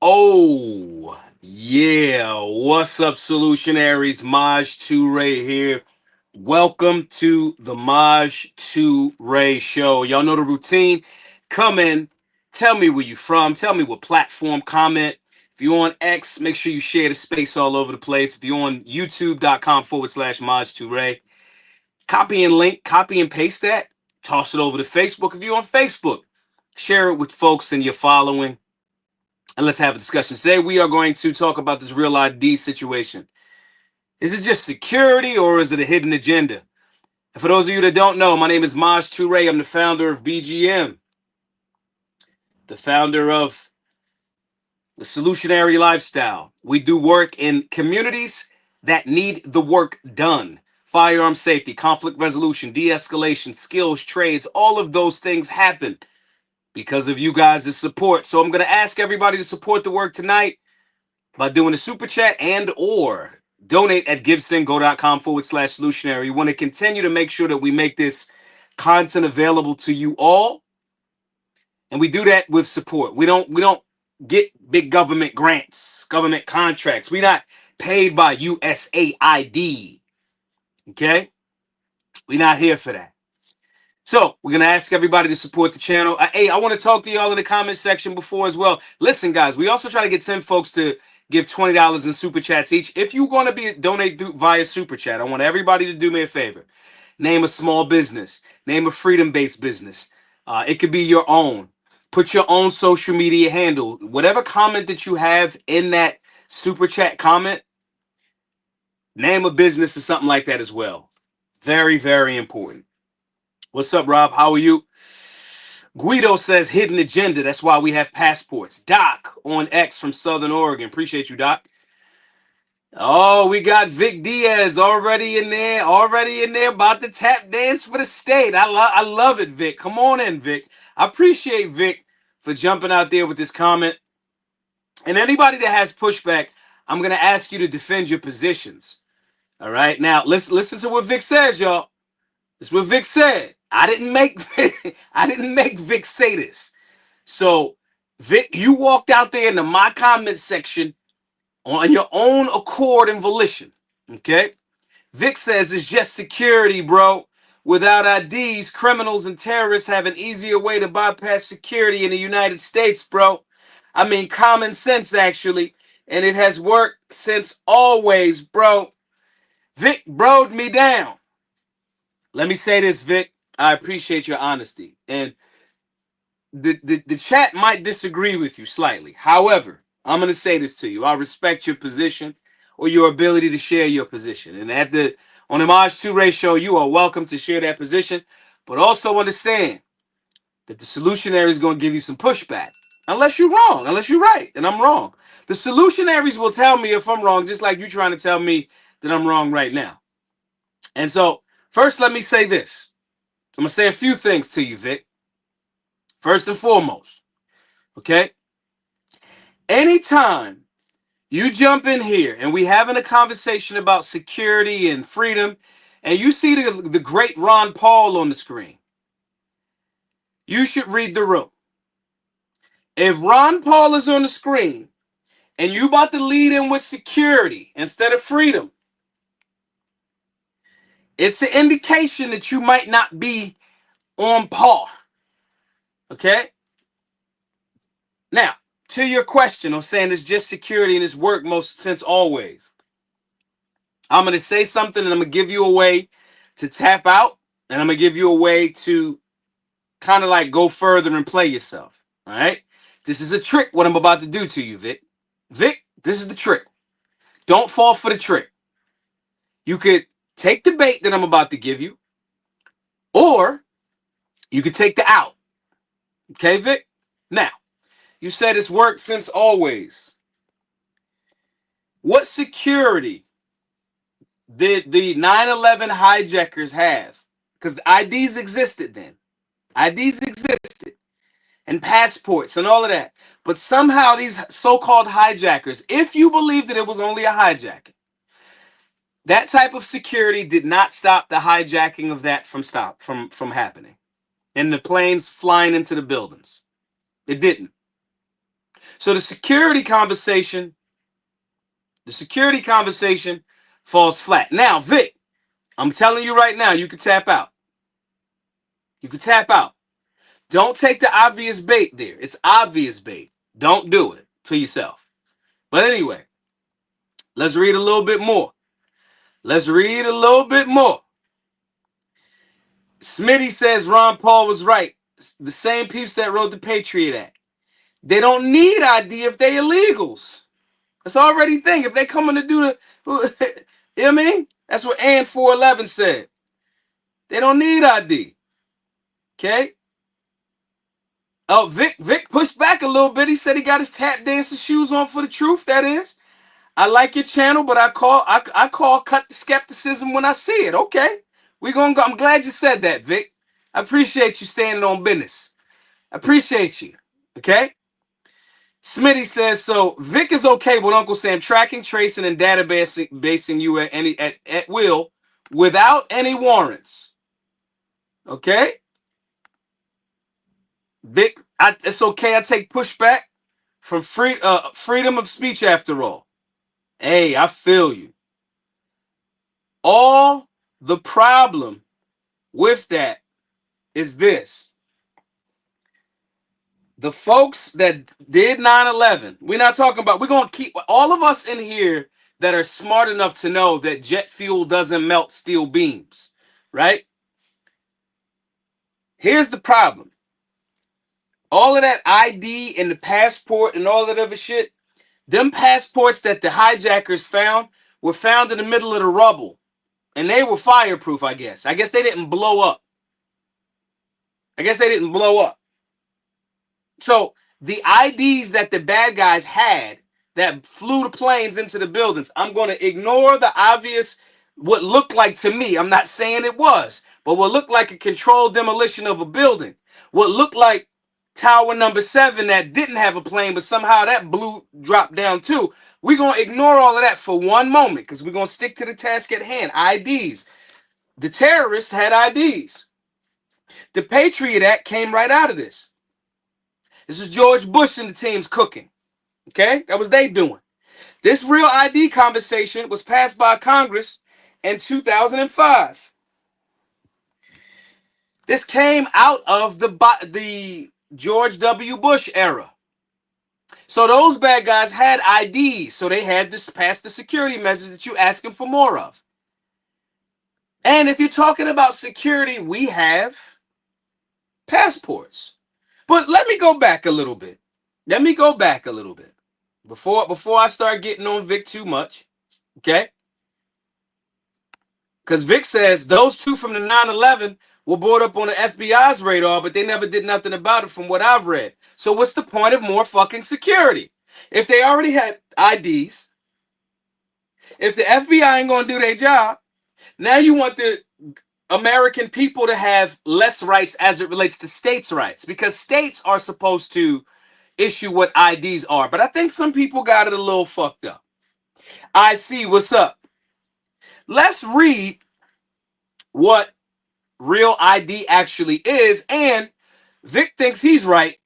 Oh, yeah. What's up, Solutionaries? Maj 2 Ray here. Welcome to the Maj 2 Ray Show. Y'all know the routine. Come in, tell me where you from, tell me what platform, comment. If you're on X, make sure you share the space all over the place. If you're on youtube.com/Maj 2 Ray, copy and link, copy and paste that, toss it over to Facebook. If you're on Facebook, share it with folks in your following and let's have a discussion. Today, we are going to talk about this real ID situation. Is it just security or is it a hidden agenda? And for those of you that don't know, my name is Maj Toure. I'm the founder of BGM, the founder of the Solutionary Lifestyle. We do work in communities that need the work done. Firearm safety, conflict resolution, de-escalation, skills, trades, all of those things happen because of you guys' support. So I'm going to ask everybody to support the work tonight by doing a super chat and or donate at givesendgo.com/solutionary. We want to continue to make sure that we make this content available to you all. And we do that with support. We don't get big government grants, government contracts. We're not paid by USAID. Okay? We're not here for that. So we're gonna ask everybody to support the channel. Hey, I want to talk to y'all in the comment section before as well. Listen, guys, we also try to get 10 folks to give $20 in super chats each. If you're gonna be donate via super chat, I want everybody to do me a favor. Name a small business. Name a freedom-based business. It could be your own. Put your own social media handle. Whatever comment that you have in that super chat comment, name a business or something like that as well. Very, very important. What's up, Rob? How are you? Guido says hidden agenda. That's why we have passports. Doc on X from Southern Oregon. Appreciate you, Doc. Oh, we got Vic Diaz already in there, about to tap dance for the state. I love it, Vic. Come on in, Vic. I appreciate Vic for jumping out there with this comment. And anybody that has pushback, I'm gonna ask you to defend your positions. All right. Now, listen to what Vic says, y'all. This is what Vic said. I didn't make Vic say this. So, Vic, you walked out there into my comment section on your own accord and volition. Okay? Vic says it's just security, bro. Without IDs, criminals and terrorists have an easier way to bypass security in the United States, bro. I mean, common sense, actually. And it has worked since always, bro. Vic broed me down. Let me say this, Vic. I appreciate your honesty. And the chat might disagree with you slightly. However, I'm going to say this to you. I respect your position or your ability to share your position. And on the Maj 2 Ray Show, you are welcome to share that position. But also understand that the solutionary is going to give you some pushback. Unless you're wrong, unless you're right, and I'm wrong. The solutionaries will tell me if I'm wrong, just like you trying to tell me that I'm wrong right now. And so, first, let me say this. I'm going to say a few things to you, Vic. First and foremost, okay? Anytime you jump in here and we having a conversation about security and freedom, and you see the great Ron Paul on the screen, you should read the room. If Ron Paul is on the screen and you about to lead in with security instead of freedom, it's an indication that you might not be on par. Okay? Now, to your question of saying it's just security and it's worked most since always, I'm going to say something and I'm going to give you a way to tap out, and I'm going to give you a way to kind of like go further and play yourself. All right? This is a trick, what I'm about to do to you, Vic. Vic, this is the trick. Don't fall for the trick. You could take the bait that I'm about to give you, or you could take the out. Okay, Vic? Now, you said it's worked since always. What security did the 9/11 hijackers have? Because IDs existed then. IDs existed. And passports and all of that. But somehow these so-called hijackers, if you believe that it was only a hijacking, that type of security did not stop the hijacking of that from happening. And the planes flying into the buildings. It didn't. So the security conversation falls flat. Now, Vic, I'm telling you right now, you can tap out. You can tap out. Don't take the obvious bait there. It's obvious bait. Don't do it for yourself. But anyway, let's read a little bit more. Let's read a little bit more. Smitty says Ron Paul was right. The same peeps that wrote the Patriot Act. They don't need ID if they illegals. That's already thing. If they coming to do the, you know what I mean? That's what Ann 411 said. They don't need ID. Okay? Oh, Vic pushed back a little bit. He said he got his tap dancing shoes on for the truth. That is. I like your channel, but I call cut the skepticism when I see it. Okay. We gonna go. I'm glad you said that, Vic. I appreciate you standing on business. I appreciate you. Okay. Smitty says so. Vic is okay with Uncle Sam tracking, tracing, and databasing you at will without any warrants. Okay. Vic, it's okay. I take pushback from freedom of speech after all. Hey, I feel you. All the problem with that is this. The folks that did 9/11, we're not talking about, we're going to keep all of us in here that are smart enough to know that jet fuel doesn't melt steel beams, right? Here's the problem. All of that ID and the passport and all that other shit, them passports that the hijackers found were found in the middle of the rubble. And they were fireproof, I guess. I guess they didn't blow up. So the IDs that the bad guys had that flew the planes into the buildings, I'm going to ignore the obvious, what looked like to me, I'm not saying it was, but what looked like a controlled demolition of a building. What looked like Tower number 7 that didn't have a plane, but somehow that dropped down too. We're going to ignore all of that for one moment because we're going to stick to the task at hand, IDs. The terrorists had IDs. The Patriot Act came right out of this. This is George Bush and the team's cooking. Okay? That was they doing. This real ID conversation was passed by Congress in 2005. This came out of the George W. Bush era. So those bad guys had IDs. So they had to pass the security measures that you're asking for more of. And if you're talking about security, we have passports. But let me go back a little bit. Before I start getting on Vic too much. Okay? Because Vic says those two from the 9/11 were brought up on the FBI's radar, but they never did nothing about it from what I've read. So what's the point of more fucking security? If they already had IDs, if the FBI ain't going to do their job, now you want the American people to have less rights as it relates to states' rights, because states are supposed to issue what IDs are. But I think some people got it a little fucked up. I see. What's up? Let's read what real ID actually is. And Vic thinks he's right.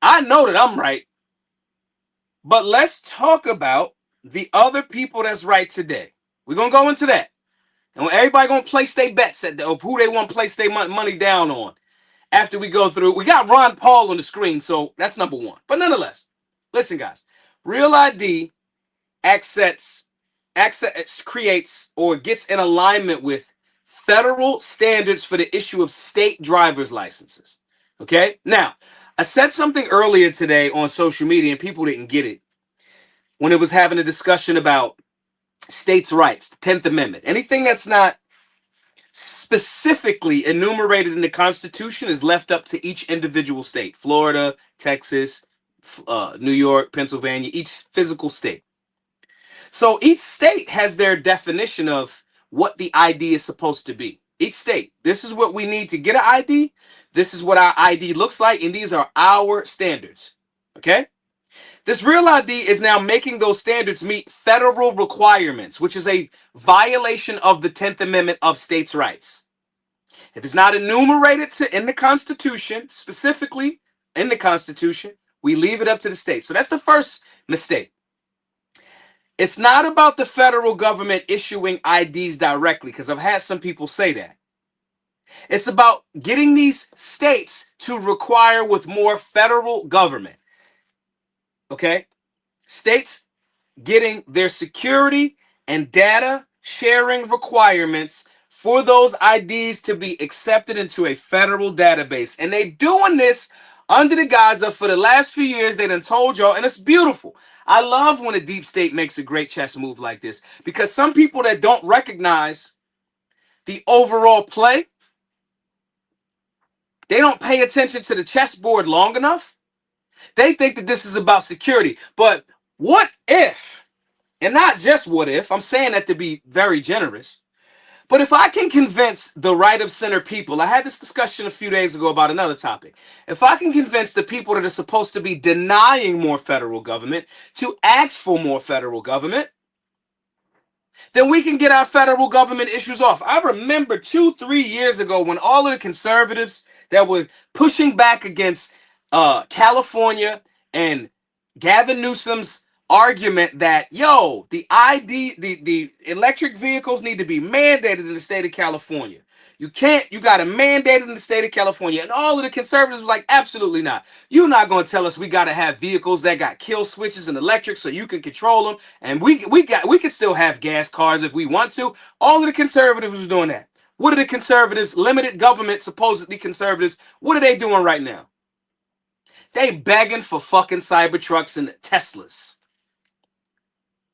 I know that I'm right. But let's talk about the other people that's right today. We're going to go into that. And everybody going to place their bets of who they want to place their money down on after we go through. We got Ron Paul on the screen, so that's number one. But nonetheless, listen, guys. Real ID creates or gets in alignment with federal standards for the issue of state driver's licenses. Okay? Now, I said something earlier today on social media and people didn't get it when it was having a discussion about states' rights, the 10th Amendment. Anything that's not specifically enumerated in the Constitution is left up to each individual state. Florida, Texas, New York, Pennsylvania, each physical state. So each state has their definition of what the ID is supposed to be. Each state, this is what we need to get an ID. This is what our ID looks like, and these are our standards. Okay? This real ID is now making those standards meet federal requirements, which is a violation of the 10th Amendment of states' rights. If it's not enumerated in the Constitution, specifically in the Constitution, We leave it up to the states. So that's the first mistake. It's not about the federal government issuing IDs directly, because I've had some people say that. It's about getting these states to require with more federal government. Okay? States getting their security and data sharing requirements for those IDs to be accepted into a federal database. And they doing this under the guise of, for the last few years, they done told y'all, and it's beautiful. I love when a deep state makes a great chess move like this, because some people that don't recognize the overall play, they don't pay attention to the chessboard long enough. They think that this is about security. But what if, and not just what if, I'm saying that to be very generous, but if I can convince the right of center people, I had this discussion a few days ago about another topic. If I can convince the people that are supposed to be denying more federal government to ask for more federal government, then we can get our federal government issues off. I remember 2-3 years ago when all of the conservatives that were pushing back against California and Gavin Newsom's argument that, yo, the electric vehicles need to be mandated in the state of California. You got to mandate it in the state of California. And all of the conservatives were like, absolutely not. You're not going to tell us we got to have vehicles that got kill switches and electric so you can control them. And we can still have gas cars if we want to. All of the conservatives was doing that. What are the conservatives, limited government, supposedly conservatives, what are they doing right now? They begging for fucking Cybertrucks and Teslas.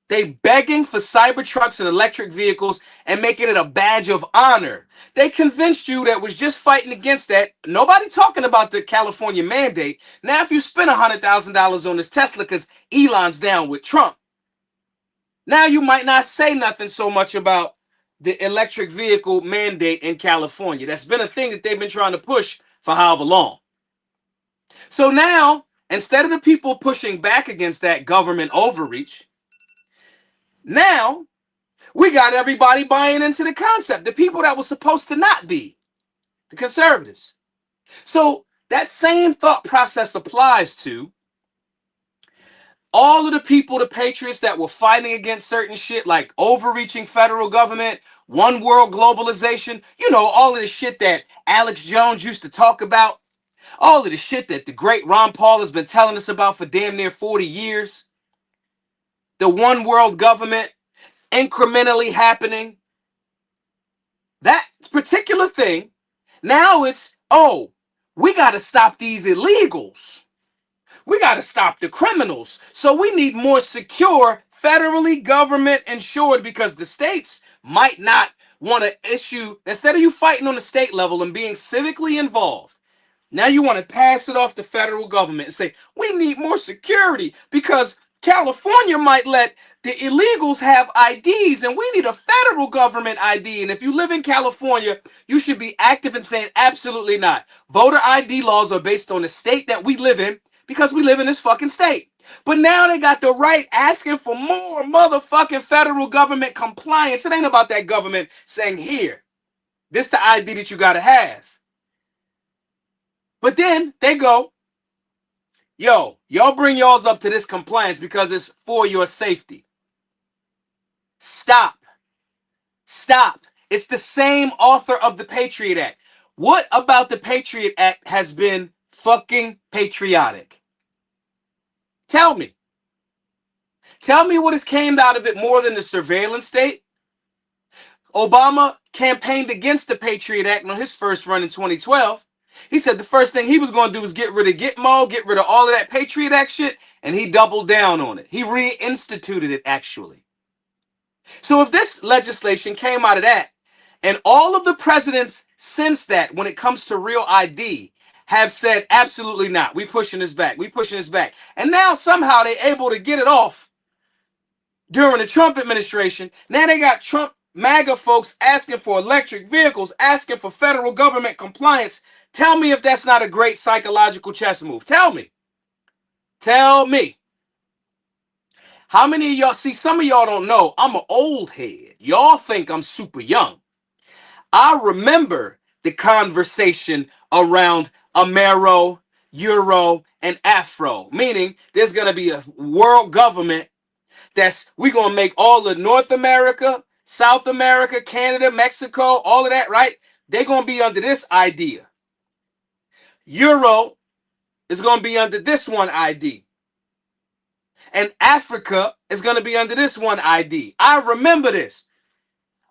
They begging for Cybertrucks and electric vehicles and making it a badge of honor. They convinced you that was just fighting against that. Nobody talking about the California mandate. Now, if you spend $100,000 on this Tesla because Elon's down with Trump, now you might not say nothing so much about the electric vehicle mandate in California. That's been a thing that they've been trying to push for however long. So now, instead of the people pushing back against that government overreach, now we got everybody buying into the concept. The people that were supposed to not be, the conservatives. So that same thought process applies to all of the people, the patriots that were fighting against certain shit like overreaching federal government, one world globalization, all of the shit that Alex Jones used to talk about, all of the shit that the great Ron Paul has been telling us about for damn near 40 years. The one world government incrementally happening. That particular thing, now it's, we got to stop these illegals. We got to stop the criminals. So we need more secure, federally government insured, because the states might not want to issue, instead of you fighting on the state level and being civically involved, now you want to pass it off to federal government and say, we need more security because California might let the illegals have IDs and we need a federal government ID. And if you live in California, you should be active in saying absolutely not. Voter ID laws are based on the state that we live in because we live in this fucking state. But now they got the right asking for more motherfucking federal government compliance. It ain't about that government saying, here, this the ID that you got to have. But then they go, yo, y'all bring y'all's up to this compliance because it's for your safety. Stop. It's the same author of the Patriot Act. What about the Patriot Act has been fucking patriotic? Tell me. Tell me what has came out of it more than the surveillance state. Obama campaigned against the Patriot Act on his first run in 2012. He said the first thing he was going to do was get rid of Gitmo, get rid of all of that Patriot Act shit, and he doubled down on it. He reinstituted it, actually. So if this legislation came out of that, and all of the presidents since that, when it comes to real ID, have said, absolutely not, we pushing this back, and now somehow they're able to get it off during the Trump administration. Now they got Trump MAGA folks asking for electric vehicles, asking for federal government compliance. Tell me if that's not a great psychological chess move. Tell me. How many of y'all, see, some of y'all don't know, I'm an old head. Y'all think I'm super young. I remember the conversation around Amero, Euro, and Afro, meaning there's going to be a world government we're going to make all of North America, South America, Canada, Mexico, all of that, right? They're going to be under this idea. Euro is going to be under this one ID. And Africa is going to be under this one ID. I remember this.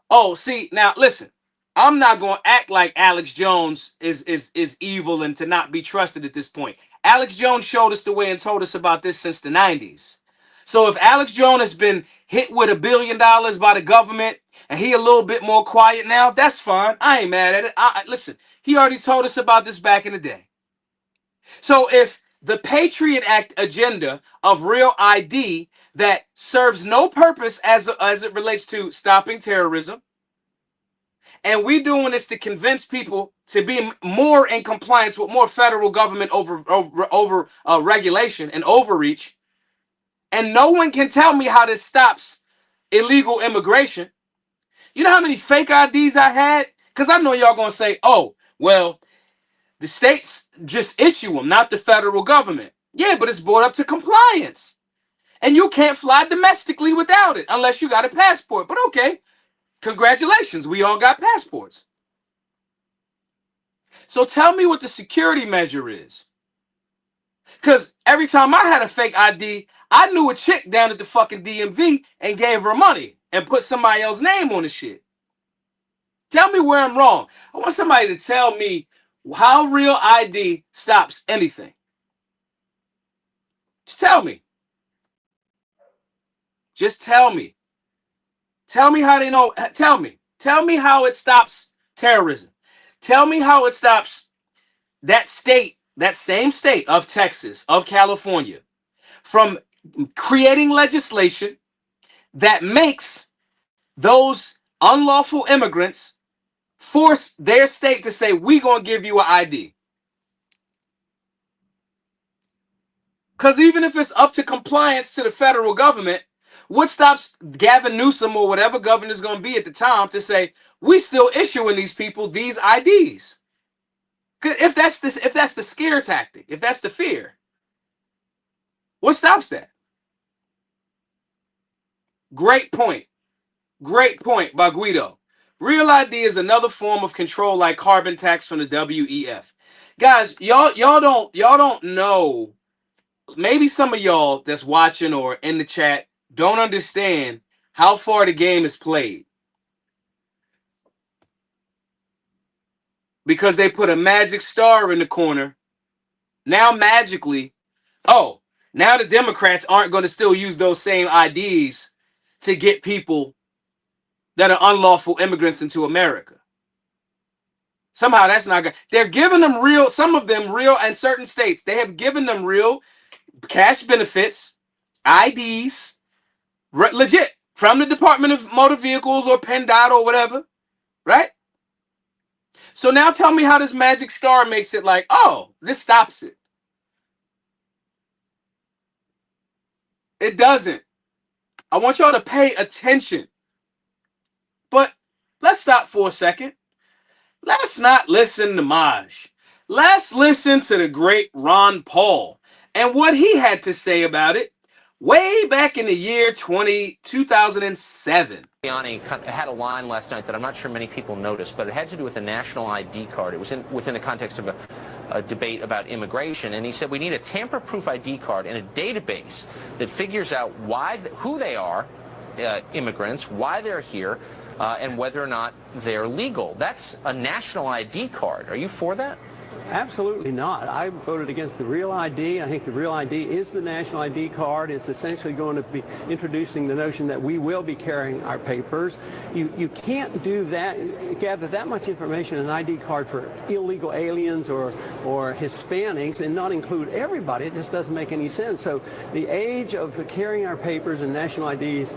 Oh, see, now listen. I'm not going to act like Alex Jones is evil and to not be trusted at this point. Alex Jones showed us the way and told us about this since the 90s. So if Alex Jones has been hit with $1 billion by the government and he a little bit more quiet now, that's fine. I ain't mad at it. Listen, he already told us about this back in the day. So if the Patriot Act agenda of Real ID that serves no purpose as it relates to stopping terrorism, and we doing this to convince people to be more in compliance with more federal government over regulation and overreach, and no one can tell me how this stops illegal immigration. You know how many fake IDs I had? Because I know y'all gonna say, oh, well, the states just issue them, not the federal government. Yeah, but it's brought up to compliance. And you can't fly domestically without it unless you got a passport. But okay, congratulations, we all got passports. So tell me what the security measure is. Because every time I had a fake ID, I knew a chick down at the fucking DMV and gave her money and put somebody else's name on the shit. Tell me where I'm wrong. I want somebody to tell me how Real ID stops anything. Just tell me. Just tell me. Tell me how they know. Tell me. Tell me how it stops terrorism. Tell me how it stops that state, that same state of Texas, of California, from creating legislation that makes those unlawful immigrants force their state to say, we're going to give you an ID. Because even if it's up to compliance to the federal government, what stops Gavin Newsom or whatever governor is going to be at the time to say, we still issuing these people these IDs? Because if that's the scare tactic, if that's the fear, what stops that? Great point. Great point by Guido. Real ID is another form of control like carbon tax from the WEF. Guys, y'all don't know. Maybe some of y'all that's watching or in the chat don't understand how far the game is played. Because they put a magic star in the corner. Now magically, oh, now the Democrats aren't going to still use those same IDs to get people that are unlawful immigrants into America. Somehow that's not good. They're giving them real, some of them real, and certain states, they have given them real cash benefits, IDs, legit, from the Department of Motor Vehicles or PennDOT or whatever, right? So now tell me how this magic star makes it like, oh, this stops it. It doesn't. I want y'all to pay attention. But let's stop for a second. Let's not listen to Maj. Let's listen to the great Ron Paul and what he had to say about it way back in the year 2007. Giuliani had a line last night that I'm not sure many people noticed, but it had to do with a national ID card. It was within the context of a debate about immigration, and he said we need a tamper-proof ID card and a database that figures out who they are, immigrants, why they're here, and whether or not they're legal. That's a national ID card. Are you for that? Absolutely not. I voted against the Real ID. I think the Real ID is the national ID card. It's essentially going to be introducing the notion that we will be carrying our papers. You can't do that, gather that much information in an ID card for illegal aliens or Hispanics and not include everybody. It just doesn't make any sense. So the age of carrying our papers and national IDs,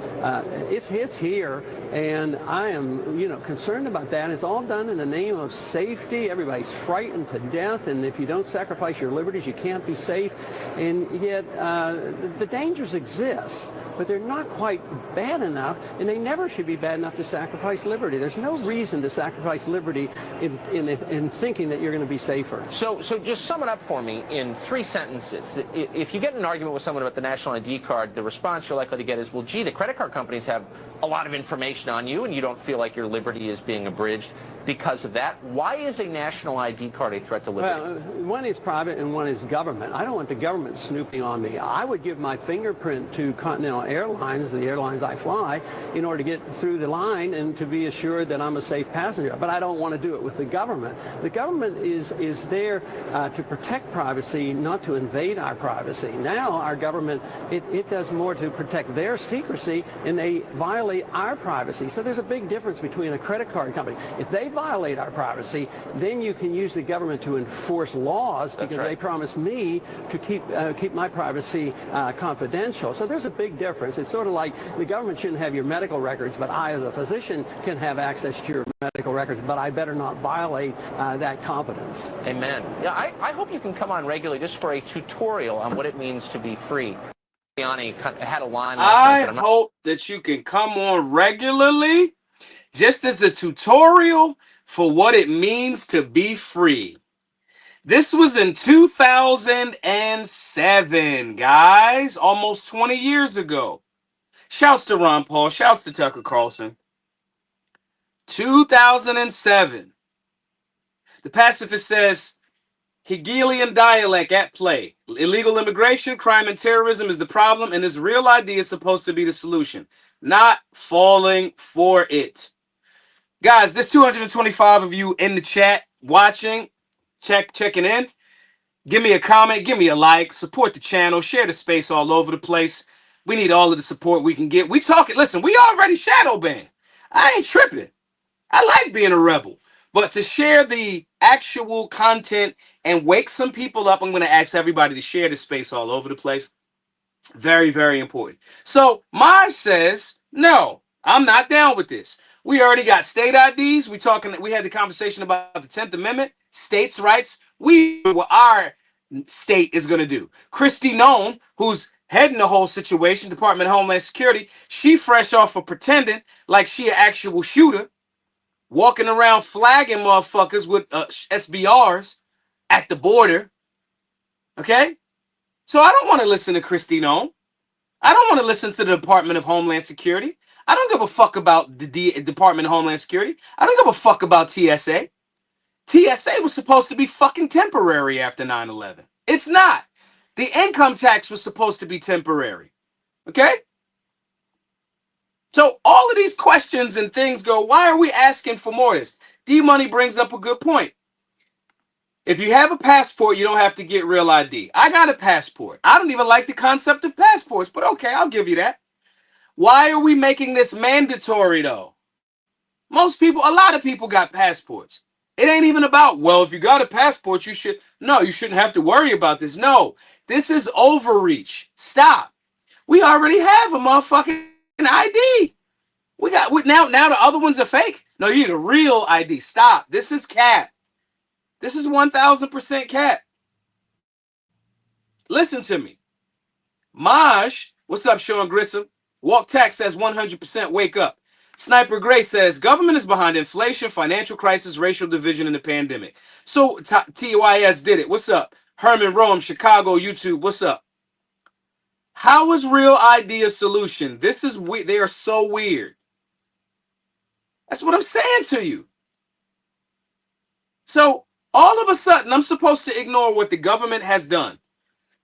it's here, and I am concerned about that. It's all done in the name of safety. Everybody's frightened to death. death, and if you don't sacrifice your liberties, you can't be safe. And yet the dangers exist, but they're not quite bad enough, and they never should be bad enough to sacrifice liberty. There's no reason to sacrifice liberty in thinking that you're going to be safer. So just sum it up for me in 3 sentences. If you get in an argument with someone about the national ID card, the response you're likely to get is, well, gee, the credit card companies have a lot of information on you, and you don't feel like your liberty is being abridged because of that. Why is a national ID card a threat to liberty? Well, one is private and one is government. I don't want the government snooping on me. I would give my fingerprint to Continental Airlines, the airlines I fly, in order to get through the line and to be assured that I'm a safe passenger. But I don't want to do it with the government. The government is there to protect privacy, not to invade our privacy. Now our government, it does more to protect their secrecy, and they violate our privacy. So there's a big difference between a credit card company. If they violate our privacy, then you can use the government to enforce laws because they promise me to keep my privacy confidential. So there's a big difference. It's sort of like the government shouldn't have your medical records, but I as a physician can have access to your medical records, but I better not violate that confidence. Amen. Yeah, I hope you can come on regularly just for a tutorial on what it means to be free. Giuliani had a line last night. I hope that you can come on regularly just as a tutorial for what it means to be free. This was in 2007, guys, almost 20 years ago. Shouts to Ron Paul, shouts to Tucker Carlson. 2007. The pacifist says, Hegelian dialect at play. Illegal immigration, crime, and terrorism is the problem, and this real ID is supposed to be the solution. Not falling for it. Guys, there's 225 of you in the chat watching, checking in. Give me a comment, give me a like, support the channel, share the space all over the place. We need all of the support we can get. We talking, listen, we already shadow banned. I ain't tripping. I like being a rebel. But to share the actual content and wake some people up, I'm going to ask everybody to share the space all over the place. Very, very important. So Maj says, no, I'm not down with this. We already got state IDs. We had the conversation about the 10th Amendment, states' rights. We what our state is going to do. Kristi Noem, who's heading the whole situation, Department of Homeland Security, she fresh off of pretending like she an actual shooter, walking around flagging motherfuckers with SBRs at the border. Okay? So I don't want to listen to Kristi Noem. I don't want to listen to the Department of Homeland Security. I don't give a fuck about the Department of Homeland Security. I don't give a fuck about TSA. TSA was supposed to be fucking temporary after 9/11. It's not. The income tax was supposed to be temporary. Okay? So all of these questions and things go, why are we asking for more of this? D-Money brings up a good point. If you have a passport, you don't have to get real ID. I got a passport. I don't even like the concept of passports, but okay, I'll give you that. Why are we making this mandatory, though? Most people, a lot of people got passports. It ain't even about, well, if you got a passport, you shouldn't have to worry about this. No, this is overreach. Stop. We already have a motherfucking ID. Now the other ones are fake. No, you need a real ID. Stop. This is cap. This is 1000% cap. Listen to me. Maj, what's up, Sean Grissom? Walk Tax says 100% wake up. Sniper Gray says government is behind inflation, financial crisis, racial division, and the pandemic. So TYS did it. What's up? Herman Rome, Chicago, YouTube. What's up? How is real ID a solution? This is weird. They are so weird. That's what I'm saying to you. So all of a sudden, I'm supposed to ignore what the government has done.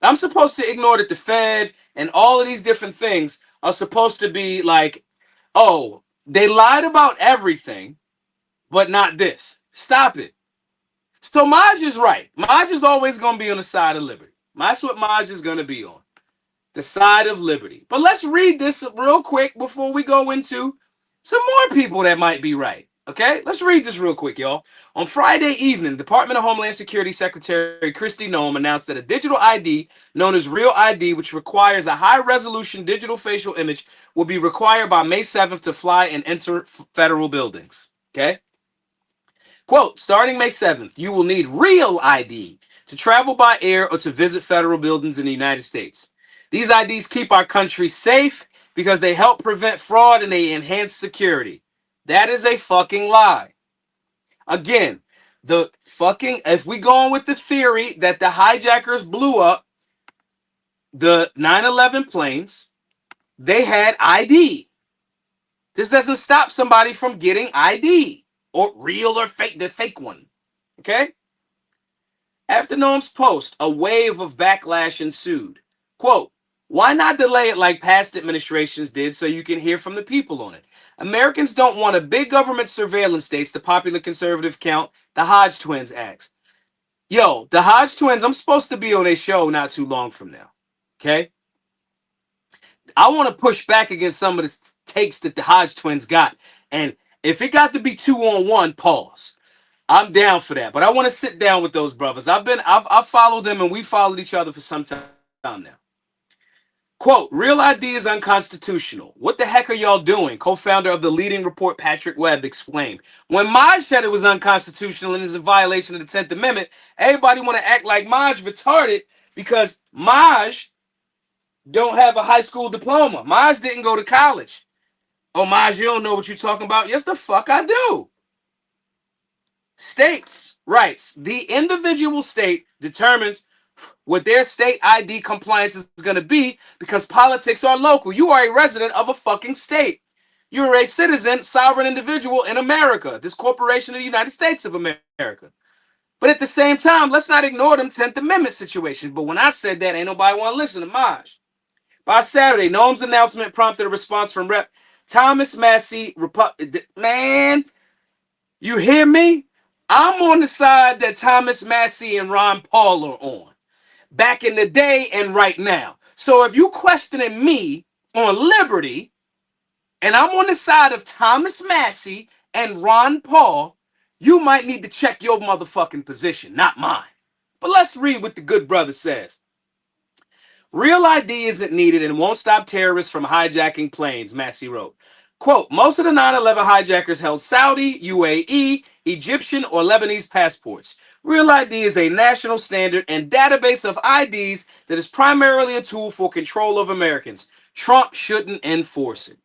I'm supposed to ignore that the Fed and all of these different things are supposed to be like, oh, they lied about everything, but not this. Stop it. So Maj is right. Maj is always going to be on the side of liberty. That's what Maj is going to be on. The side of liberty. But let's read this real quick before we go into some more people that might be right. Okay, let's read this real quick, y'all. On Friday evening, Department of Homeland Security Secretary Kristi Noem announced that a digital ID known as Real ID, which requires a high-resolution digital facial image, will be required by May 7th to fly and enter federal buildings. Okay? Quote, starting May 7th, you will need real ID to travel by air or to visit federal buildings in the United States. These IDs keep our country safe because they help prevent fraud and they enhance security. That is a fucking lie. Again, if we go on with the theory that the hijackers blew up the 9/11 planes, they had ID. This doesn't stop somebody from getting ID, or real or fake, the fake one. Okay? After Noam's post, a wave of backlash ensued. Quote, why not delay it like past administrations did so you can hear from the people on it? Americans don't want a big government surveillance states, the popular conservative count, the Hodge twins asks. Yo, the Hodge twins, I'm supposed to be on a show not too long from now. Okay? I want to push back against some of the takes that the Hodge twins got. And if it got to be 2-on-1, pause. I'm down for that. But I want to sit down with those brothers. I've followed them and we followed each other for some time now. Quote, real ID is unconstitutional. What the heck are y'all doing? Co-founder of the leading report, Patrick Webb, explained. When Maj said it was unconstitutional and is a violation of the 10th Amendment, everybody want to act like Maj retarded because Maj don't have a high school diploma. Maj didn't go to college. Oh, Maj, you don't know what you're talking about? Yes, the fuck I do. States' rights. The individual state determines what their state ID compliance is going to be because politics are local. You are a resident of a fucking state. You're a citizen, sovereign individual in America, this corporation of the United States of America. But at the same time, let's not ignore them 10th Amendment situations. But when I said that, ain't nobody want to listen to Maj. By Saturday, Noam's announcement prompted a response from Rep. Thomas Massie. Man, you hear me? I'm on the side that Thomas Massie and Ron Paul are on. Back in the day and right now. So if you questioning me on liberty, and I'm on the side of Thomas Massie and Ron Paul, you might need to check your motherfucking position, not mine. But let's read what the good brother says. Real ID isn't needed and won't stop terrorists from hijacking planes, Massie wrote. Quote, most of the 9/11 hijackers held Saudi, UAE, Egyptian, or Lebanese passports. Real ID is a national standard and database of IDs that is primarily a tool for control of Americans. Trump shouldn't enforce it.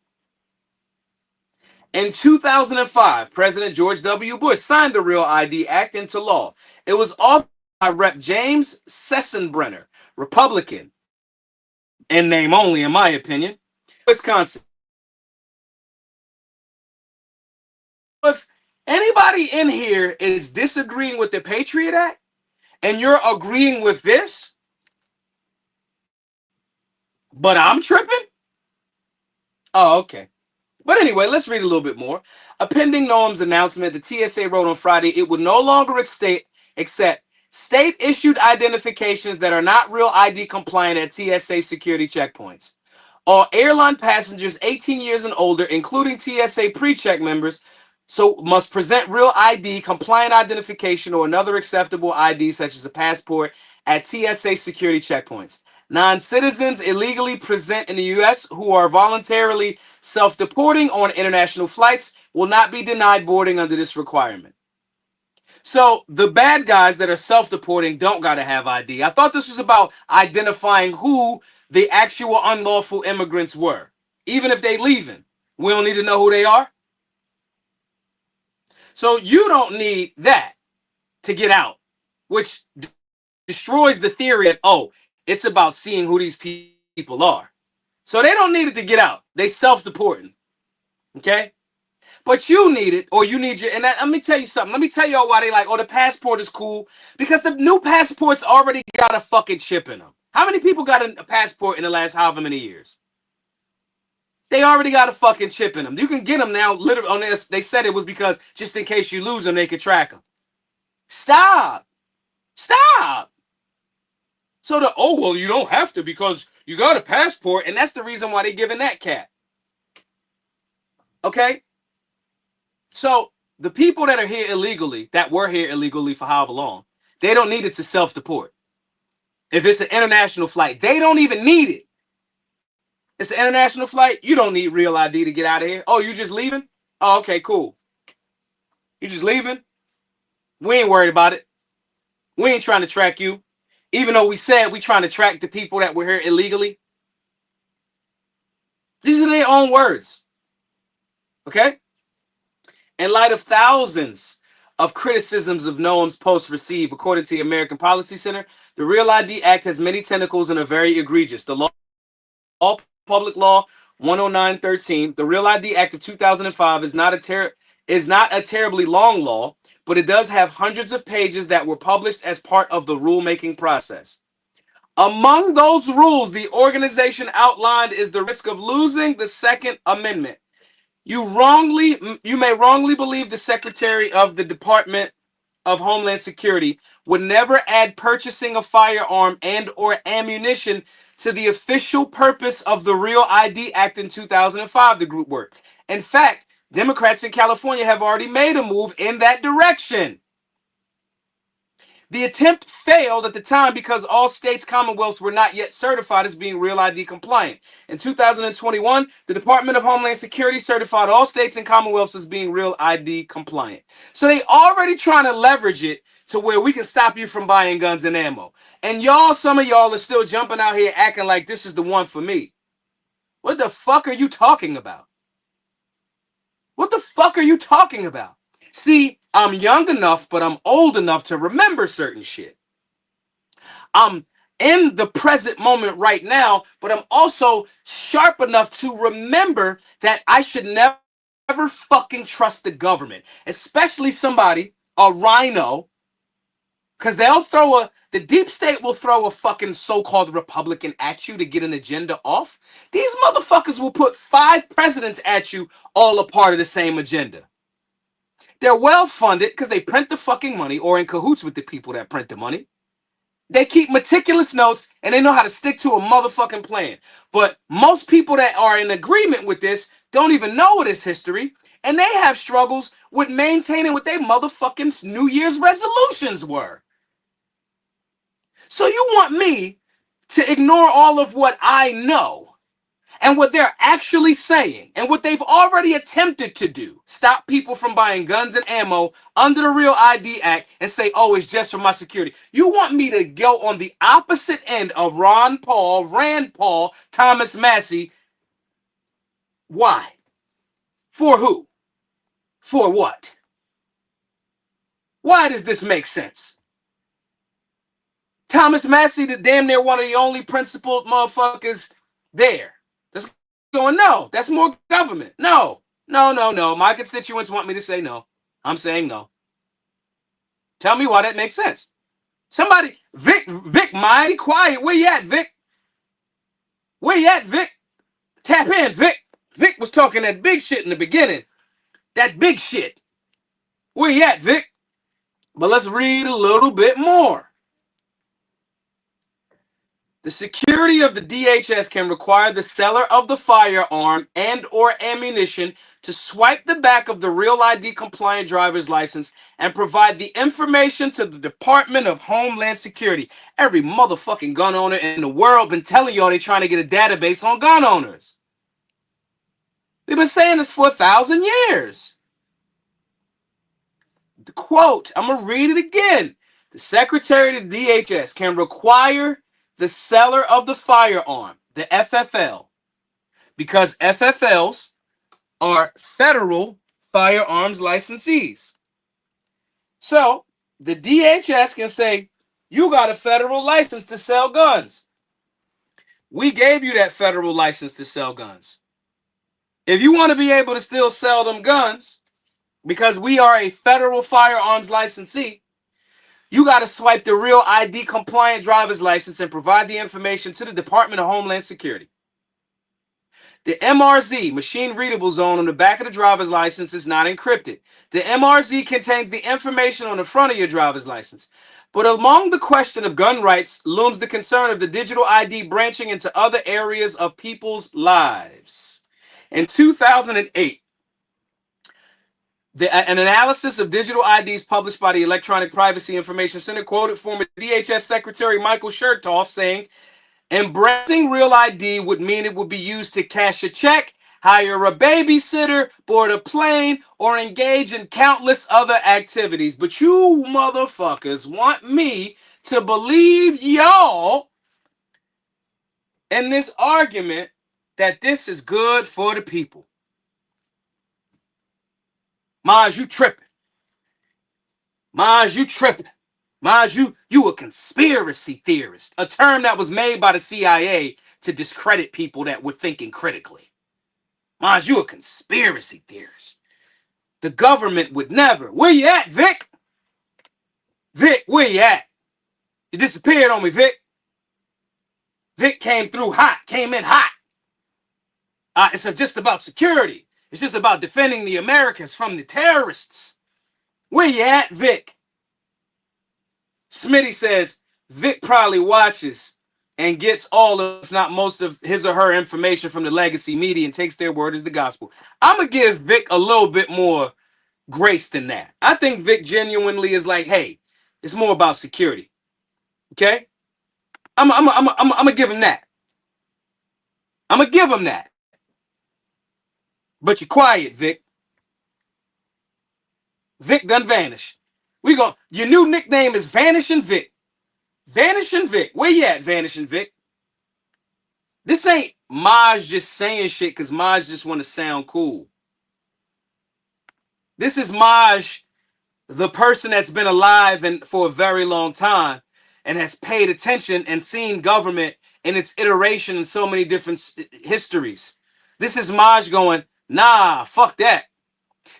In 2005, President George W. Bush signed the Real ID Act into law. It was authored by Rep. James Sessenbrenner, Republican, in name only, in my opinion, Wisconsin. If anybody in here is disagreeing with the Patriot Act and you're agreeing with this, but I'm tripping? Oh, okay. But anyway, let's read a little bit more. Pending Noam's announcement, the TSA wrote on Friday it would no longer accept state-issued identifications that are not real ID compliant at TSA security checkpoints. All airline passengers 18 years and older, including TSA pre-check members, must present real ID, compliant identification, or another acceptable ID, such as a passport, at TSA security checkpoints. Non-citizens illegally present in the U.S. who are voluntarily self-deporting on international flights will not be denied boarding under this requirement. So the bad guys that are self-deporting don't got to have ID. I thought this was about identifying who the actual unlawful immigrants were. Even if they leaving, we don't need to know who they are. So you don't need that to get out, which destroys the theory that, oh, it's about seeing who these people are. So they don't need it to get out. They self-deporting. Okay? But you need it, or you need your, and let me tell you something. Let me tell y'all why they like, oh, the passport is cool. Because the new passports already got a fucking chip in them. How many people got a passport in the last however many years? They already got a fucking chip in them. You can get them now, literally, on this. They said it was because just in case you lose them, they could track them. Stop. Stop. So well, you don't have to because you got a passport, and that's the reason why they're giving that cat. Okay? So the people that are here illegally, that were here illegally for however long, they don't need it to self-deport. If it's an international flight, they don't even need it. It's an international flight. You don't need real ID to get out of here. Oh, you just leaving? Oh, okay, cool. You just leaving? We ain't worried about it. We ain't trying to track you. Even though we said we trying to track the people that were here illegally. These are their own words. Okay? In light of thousands of criticisms of Noam's post received, according to the American Policy Center, the Real ID Act has many tentacles and are very egregious. The law, Public Law 10913, the Real ID Act of 2005 is not a terribly long law, but it does have hundreds of pages that were published as part of the rulemaking process. Among those rules the organization outlined is the risk of losing the Second Amendment. You may wrongly believe the Secretary of the Department of Homeland Security would never add purchasing a firearm and or ammunition to the official purpose of the Real ID Act in 2005, the group worked. In fact, Democrats in California have already made a move in that direction. The attempt failed at the time because all states' commonwealths were not yet certified as being Real ID compliant. In 2021, the Department of Homeland Security certified all states and commonwealths as being Real ID compliant. So they already trying to leverage it to where we can stop you from buying guns and ammo. And y'all, some of y'all are still jumping out here acting like this is the one for me. What the fuck are you talking about? What the fuck are you talking about? See, I'm young enough, but I'm old enough to remember certain shit. I'm in the present moment right now, but I'm also sharp enough to remember that I should never fucking trust the government, especially somebody, a rhino, because the deep state will throw a fucking so-called Republican at you to get an agenda off. These motherfuckers will put 5 presidents at you, all a part of the same agenda. They're well-funded because they print the fucking money or in cahoots with the people that print the money. They keep meticulous notes and they know how to stick to a motherfucking plan. But most people that are in agreement with this don't even know what is history, and they have struggles with maintaining what their motherfucking New Year's resolutions were. So you want me to ignore all of what I know and what they're actually saying and what they've already attempted to do, stop people from buying guns and ammo under the Real ID Act, and say, oh, it's just for my security. You want me to go on the opposite end of Rand Paul, Thomas Massie. Why? For who? For what? Why does this make sense? Thomas Massie, the damn near one of the only principled motherfuckers there. That's going, no, that's more government. No. My constituents want me to say no. I'm saying no. Tell me why that makes sense. Somebody, Vic, mighty quiet. Where you at, Vic? Where you at, Vic? Tap in, Vic. Vic was talking that big shit in the beginning. That big shit. Where you at, Vic? But let's read a little bit more. The security of the DHS can require the seller of the firearm and or ammunition to swipe the back of the Real ID compliant driver's license and provide the information to the Department of Homeland Security. Every motherfucking gun owner in the world been telling y'all they trying to get a database on gun owners. They've been saying this for 1,000 years. The quote, I'm going to read it again. The Secretary of the DHS can require the seller of the firearm, the FFL, because FFLs are federal firearms licensees. So the DHS can say, you got a federal license to sell guns. We gave you that federal license to sell guns. If you want to be able to still sell them guns, because we are a federal firearms licensee, you got to swipe the Real ID compliant driver's license and provide the information to the Department of Homeland Security. The MRZ, machine readable zone on the back of the driver's license, is not encrypted. The MRZ contains the information on the front of your driver's license. But among the question of gun rights looms the concern of the digital ID branching into other areas of people's lives. In 2008, an analysis of digital IDs published by the Electronic Privacy Information Center quoted former DHS Secretary Michael Chertoff saying, embracing Real ID would mean it would be used to cash a check, hire a babysitter, board a plane, or engage in countless other activities. But you motherfuckers want me to believe y'all in this argument that this is good for the people. Maj, you tripping. Maj, you tripping. Maj, you a conspiracy theorist, a term that was made by the CIA to discredit people that were thinking critically. Maj, you a conspiracy theorist. The government would never. Where you at, Vic? Vic, where you at? You disappeared on me, Vic. Vic came through hot, came in hot. It's just about security. It's just about defending the Americans from the terrorists. Where you at, Vic? Smitty says Vic probably watches and gets all, if not most of his or her information from the legacy media and takes their word as the gospel. I'm going to give Vic a little bit more grace than that. I think Vic genuinely is like, hey, it's more about security. Okay? I'm going to give him that. I'm going to give him that. But you're quiet, Vic. Vic done vanish. Your new nickname is Vanishing Vic. Vanishing Vic. Where you at, Vanishing Vic? This ain't Maj just saying shit because Maj just want to sound cool. This is Maj, the person that's been alive and for a very long time and has paid attention and seen government in its iteration in so many different histories. This is Maj going, nah, fuck that.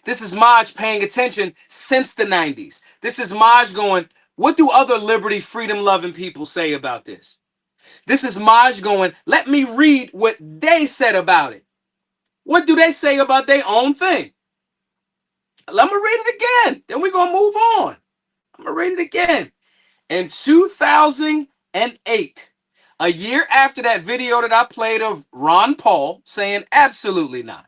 This is Maj paying attention since the 90s. This is Maj going, what do other liberty, freedom loving people say about this? This is Maj going, let me read what they said about it. What do they say about their own thing? Let me read it again. Then we're going to move on. I'm going to read it again. In 2008, a year after that video that I played of Ron Paul saying absolutely not,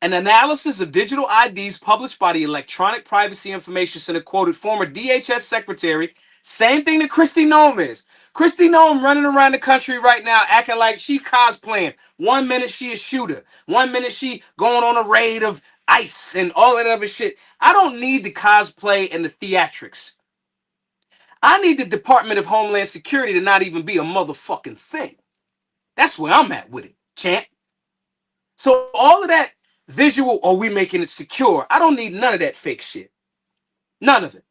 an analysis of digital IDs published by the Electronic Privacy Information Center quoted former DHS Secretary, same thing that Kristi Noem is. Kristi Noem running around the country right now acting like she cosplaying. 1 minute she a shooter. 1 minute she going on a raid of ICE and all that other shit. I don't need the cosplay and the theatrics. I need the Department of Homeland Security to not even be a motherfucking thing. That's where I'm at with it, champ. So all of that visual, are we making it secure? I don't need none of that fake shit. None of it.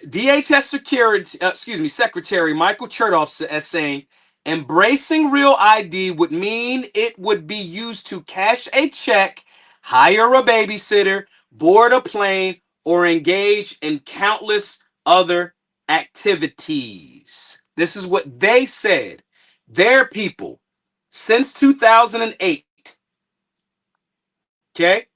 DHS Secretary Michael Chertoff is saying, embracing real ID would mean it would be used to cash a check, hire a babysitter, board a plane, or engage in countless other activities. This is what they said. Their people, since 2008. Okay?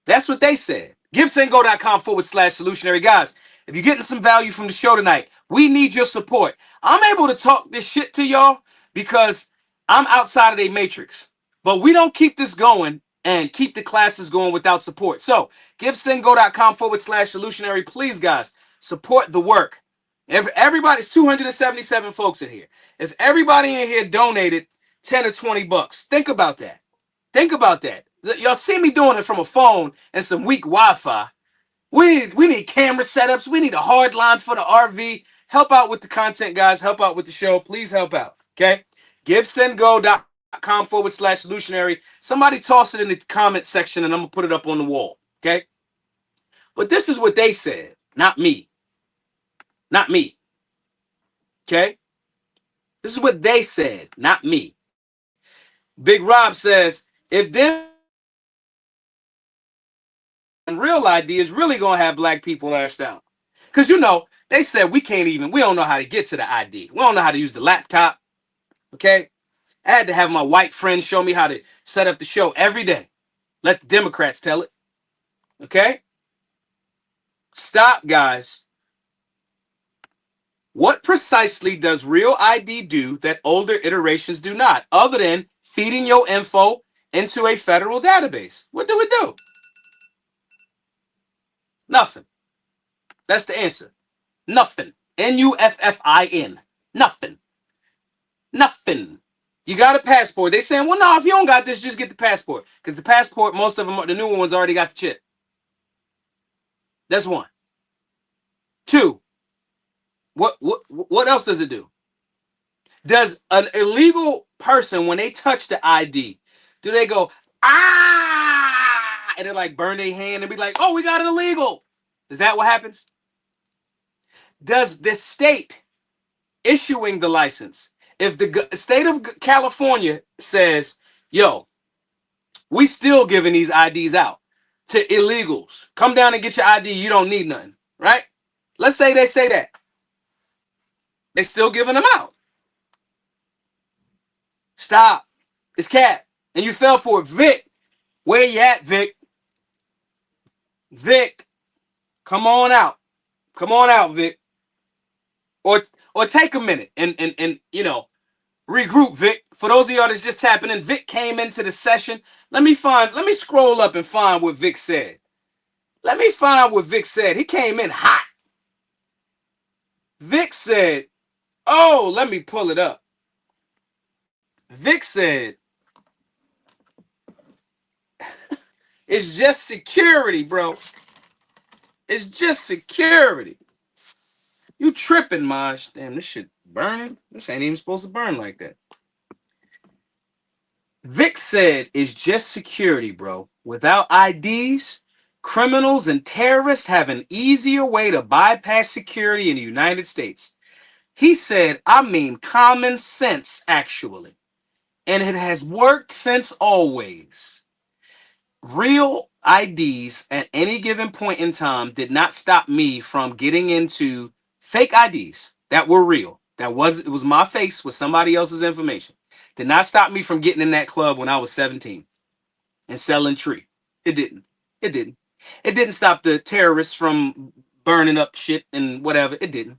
That's what they said. GiveSendGo.com/solutionary. Guys, if you're getting some value from the show tonight, we need your support. I'm able to talk this shit to y'all because I'm outside of the matrix. But we don't keep this going and keep the classes going without support. So, GiveSendGo.com/solutionary. Please, guys, support the work. Everybody's 277 folks in here. If everybody in here donated 10 or 20 bucks, think about that. Think about that. Y'all see me doing it from a phone and some weak Wi-Fi. We need camera setups. We need a hard line for the RV. Help out with the content, guys. Help out with the show. Please help out. Okay? GiveSendGo.com/solutionary. Somebody toss it in the comment section and I'm going to put it up on the wall. Okay? But this is what they said. Not me. Not me. Okay? This is what they said. Not me. Big Rob says, if them and real ID is really going to have black people lashed out. Because, they said we don't know how to get to the ID. We don't know how to use the laptop. Okay? I had to have my white friends show me how to set up the show every day. Let the Democrats tell it. Okay? Stop, guys. What precisely does real ID do that older iterations do not, other than feeding your info into a federal database? What do it do? Nothing. That's the answer. Nothing. Nuffin. Nothing. Nothing. You got a passport. They saying, well, no, if you don't got this, just get the passport. Because the passport, most of them, the newer ones already got the chip. That's one. Two, what else does it do? Does an illegal person, when they touch the ID, do they go, ah, and they like burn their hand and be like, oh, we got it illegal? Is that what happens? Does the state issuing the license, if the state of California says, yo, we still giving these IDs out to illegals, come down and get your ID, you don't need nothing, right? Let's say they say that. They still giving them out. Stop. It's cap. And you fell for it. Vic, where you at, Vic? Vic, come on out. Come on out, Vic. Or take a minute and you know, regroup, Vic. For those of y'all that's just tapping in, Vic came into the session. Let me scroll up and find what Vic said. Let me find what Vic said. He came in hot. Vic said, oh, let me pull it up. Vic said, it's just security, bro. It's just security. You tripping, Maj. Damn, this shit burning. This ain't even supposed to burn like that. Vic said it's just security, bro. Without IDs, criminals and terrorists have an easier way to bypass security in the United States. He said, I mean common sense, actually. And it has worked since always. Real IDs at any given point in time did not stop me from getting into fake IDs that were real. It was my face with somebody else's information. Did not stop me from getting in that club when I was 17 and selling tree. It didn't. It didn't. It didn't stop the terrorists from burning up shit and whatever. It didn't.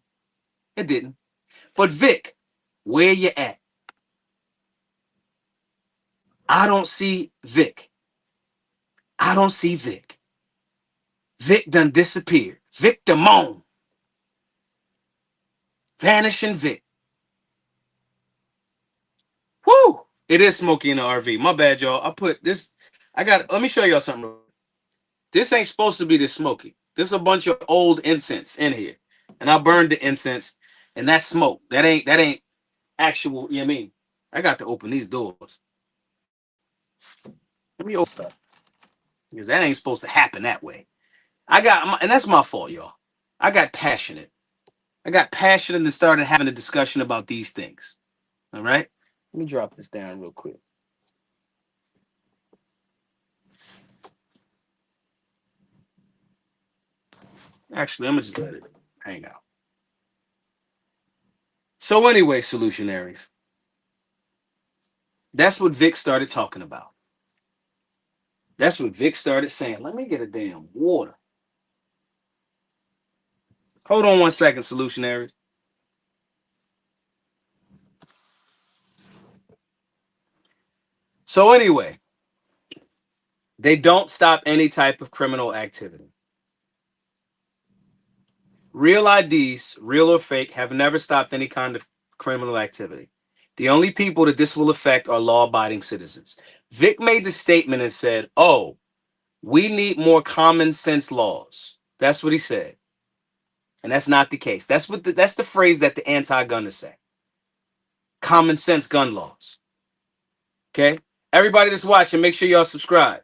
It didn't. But Vic, where you at? I don't see Vic. I don't see Vic. Vic done disappeared. Vic Damone. Vanishing Vic. Woo! It is smoky in the RV. My bad, y'all. I put this. Let me show y'all something. This ain't supposed to be this smoky. There's a bunch of old incense in here. And I burned the incense. And that's smoke. That ain't actual, you know what I mean? I got to open these doors. Let me open up. Because that ain't supposed to happen that way. And that's my fault, y'all. I got passionate. And started having a discussion about these things. All right? Let me drop this down real quick. Actually, I'm going to just let it hang out. So anyway, solutionaries. That's what Vic started talking about. That's what Vic started saying. Let me get a damn water. Hold on one second, solutionaries. So anyway, they don't stop any type of criminal activity. Real IDs, real or fake, have never stopped any kind of criminal activity. The only people that this will affect are law-abiding citizens. Vic made the statement and said, oh, we need more common sense laws. That's what he said. And that's not the case. That's the phrase that the anti-gunners say. Common sense gun laws. Okay? Everybody that's watching, make sure y'all subscribe.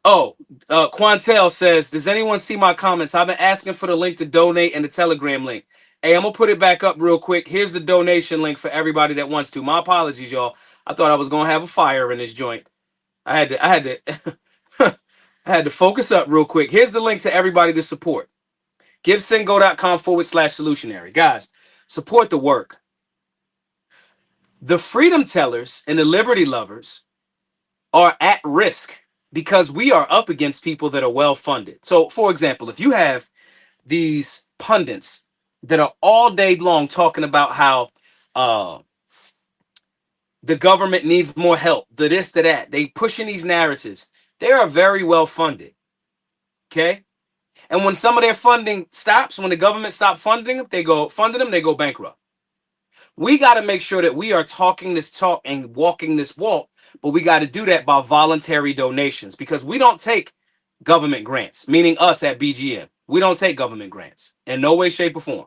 Oh, Quantel says, does anyone see my comments? I've been asking for the link to donate and the Telegram link. Hey, I'm going to put it back up real quick. Here's the donation link for everybody that wants to. My apologies, y'all. I thought I was going to have a fire in this joint. I had to I had to focus up real quick. Here's the link to everybody to support. GiveSendGo.com/solutionary. Guys, support the work. The freedom tellers and the liberty lovers are at risk because we are up against people that are well funded. So, for example, if you have these pundits that are all day long talking about how the government needs more help, the this, the that, they pushing these narratives. They are very well funded. Okay? And when some of their funding stops, when the government stops funding them, they go bankrupt. We got to make sure that we are talking this talk and walking this walk, but we got to do that by voluntary donations because we don't take government grants, meaning us at BGM. We don't take government grants in no way, shape, or form.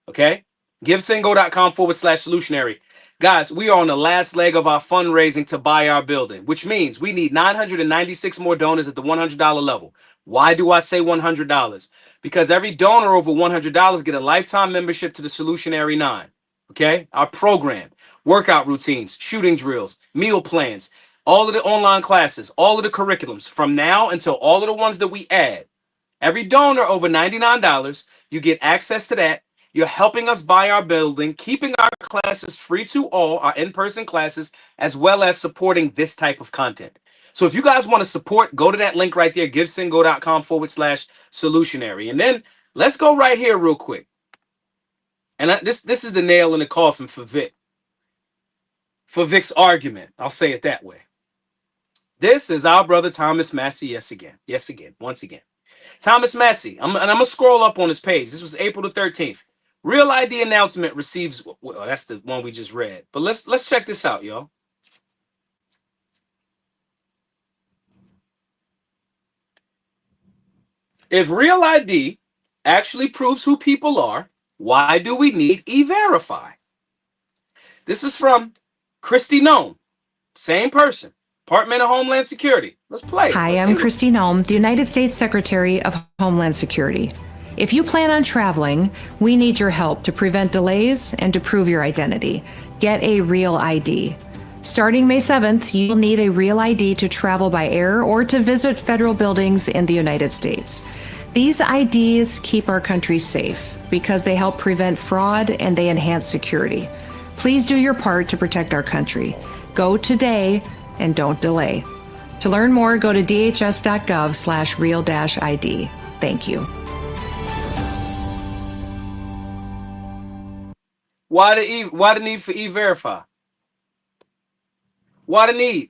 Okay? GiveSingo.com/solutionary. Guys, we are on the last leg of our fundraising to buy our building, which means we need 996 more donors at the $100 level. Why do I say $100? Because every donor over $100 get a lifetime membership to the Solutionary 9. Okay? Our program, workout routines, shooting drills, meal plans, all of the online classes, all of the curriculums from now until all of the ones that we add. Every donor over $99, you get access to that. You're helping us buy our building, keeping our classes free to all, our in-person classes, as well as supporting this type of content. So if you guys want to support, go to that link right there, givesingo.com/solutionary. And then let's go right here real quick. And this is the nail in the coffin for Vic. For Vic's argument. I'll say it that way. This is our brother Thomas Massie, once again. Thomas Massie, I'm going to scroll up on his page. This was April the 13th. Real ID announcement receives, well, that's the one we just read. But let's check this out, y'all. If Real ID actually proves who people are, why do we need E-Verify? This is from Christy Nome, same person, Department of Homeland Security. Let's play. Hi, I'm Christy Nome, the United States Secretary of Homeland Security. If you plan on traveling, we need your help to prevent delays and to prove your identity. Get a Real ID. Starting May 7th, you'll need a Real ID to travel by air or to visit federal buildings in the United States. These IDs keep our country safe because they help prevent fraud and they enhance security. Please do your part to protect our country. Go today and don't delay. To learn more, go to dhs.gov/real-ID. Thank you. Why the need for E-Verify? Why the need?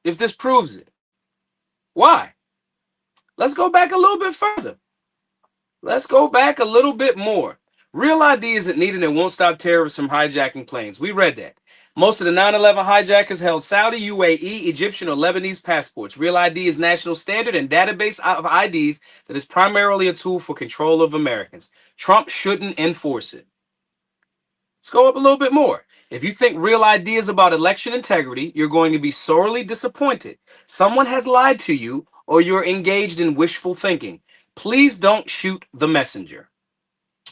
If this proves it. Why? Let's go back a little bit further. Let's go back a little bit more. Real ID isn't needed and won't stop terrorists from hijacking planes. We read that. Most of the 9/11 hijackers held Saudi, UAE, Egyptian, or Lebanese passports. Real ID is national standard and database of IDs that is primarily a tool for control of Americans. Trump shouldn't enforce it. Let's go up a little bit more. If you think Real ID is about election integrity, you're going to be sorely disappointed. Someone has lied to you or you're engaged in wishful thinking. Please don't shoot the messenger.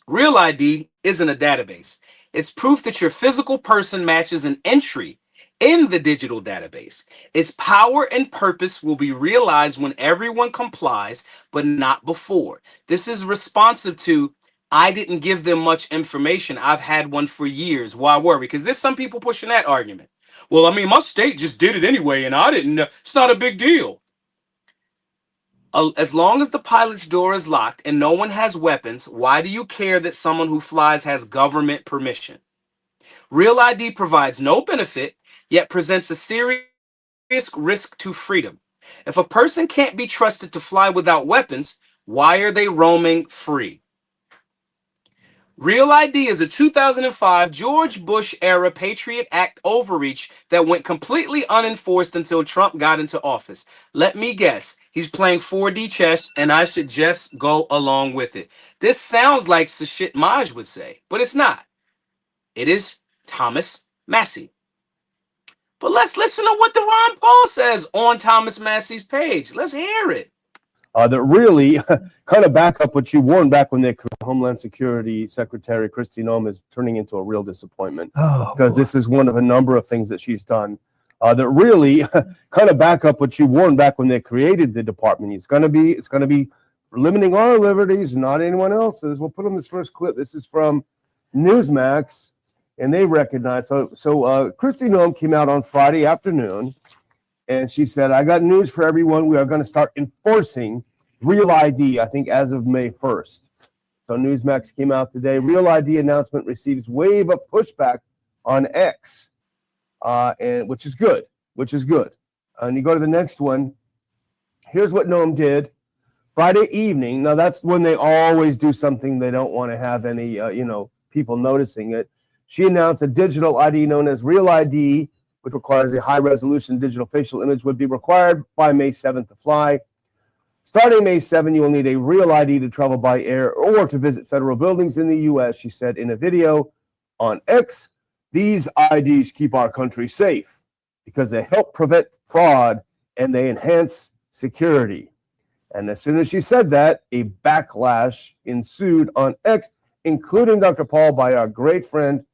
Real ID isn't a database. It's proof that your physical person matches an entry in the digital database. Its power and purpose will be realized when everyone complies, but not before. This is responsive to, I didn't give them much information. I've had one for years. Why worry? Because there's some people pushing that argument. Well, I mean, my state just did it anyway, and I didn't. It's not a big deal. As long as the pilot's door is locked and no one has weapons, why do you care that someone who flies has government permission? Real ID provides no benefit, yet presents a serious risk to freedom. If a person can't be trusted to fly without weapons, why are they roaming free? Real ID is a 2005 George Bush era Patriot Act overreach that went completely unenforced until Trump got into office. Let me guess, he's playing 4D chess and I should just go along with it. This sounds like the shit Maj would say, but it's not. It is Thomas Massie. But let's listen to what the Ron Paul says on Thomas Massie's page. Let's hear it. That really kind of back up what you warned back when the Homeland Security Secretary Kristi Noem is turning into a real disappointment, because this is one of a number of things that she's done that really kind of back up what you warned back when they created the department. It's going to be limiting our liberties, not anyone else's. We'll put on this first clip. This is from Newsmax, and they recognize. So Kristi Noem came out on Friday afternoon. And she said, I got news for everyone. We are going to start enforcing Real ID, I think, as of May 1st. So Newsmax came out today. Real ID announcement receives wave of pushback on X, and which is good. And you go to the next one. Here's what Noem did Friday evening. Now, that's when they always do something they don't want to have any, people noticing it. She announced a digital ID known as Real ID, which requires a high-resolution digital facial image, would be required by May 7th to fly. Starting May 7, you will need a Real ID to travel by air or to visit federal buildings in the U.S., she said in a video on X. These IDs keep our country safe because they help prevent fraud and they enhance security. And as soon as she said that, a backlash ensued on X, including Dr. Paul, by our great friend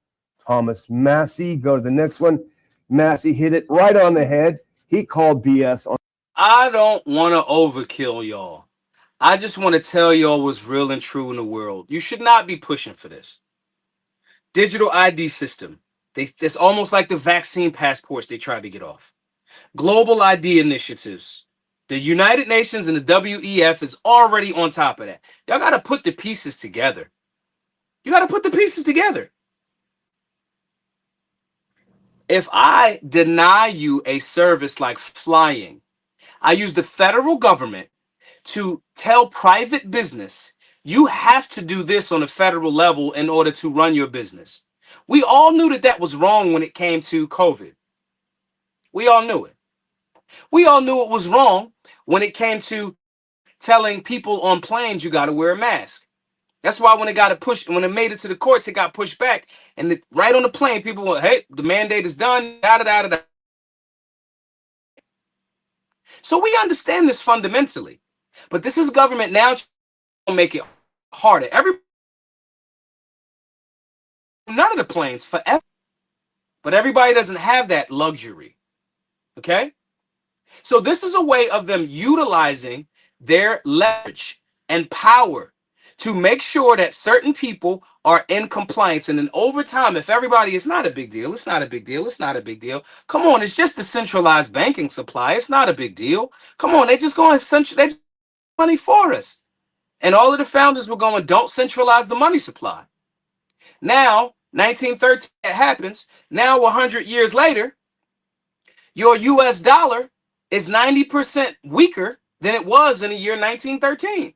Thomas Massie. Go to the next one. Massie hit it right on the head. He called BS on. I don't want to overkill y'all. I just want to tell y'all what's real and true in the world. You should not be pushing for this. Digital ID system. It's almost like the vaccine passports they tried to get off. Global ID initiatives. The United Nations and the WEF is already on top of that. Y'all got to put the pieces together. You got to put the pieces together. If I deny you a service like flying, I use the federal government to tell private business, you have to do this on a federal level in order to run your business. We all knew that that was wrong when it came to COVID. We all knew it. We all knew it was wrong when it came to telling people on planes you got to wear a mask. That's why when it made it to the courts, it got pushed back. And right on the plane, people went, hey, the mandate is done. Da, da, da, da, da. So we understand this fundamentally. But this is government now trying to make it harder. None of the planes forever. But everybody doesn't have that luxury. Okay? So this is a way of them utilizing their leverage and power to make sure that certain people are in compliance. And then over time, if everybody, it's not a big deal, it's not a big deal, it's not a big deal. Come on, it's just a centralized banking supply. It's not a big deal. Come on, they just going to they just money for us. And all of the founders were going, don't centralize the money supply. Now, 1913, it happens. Now, 100 years later, your US dollar is 90% weaker than it was in the year 1913.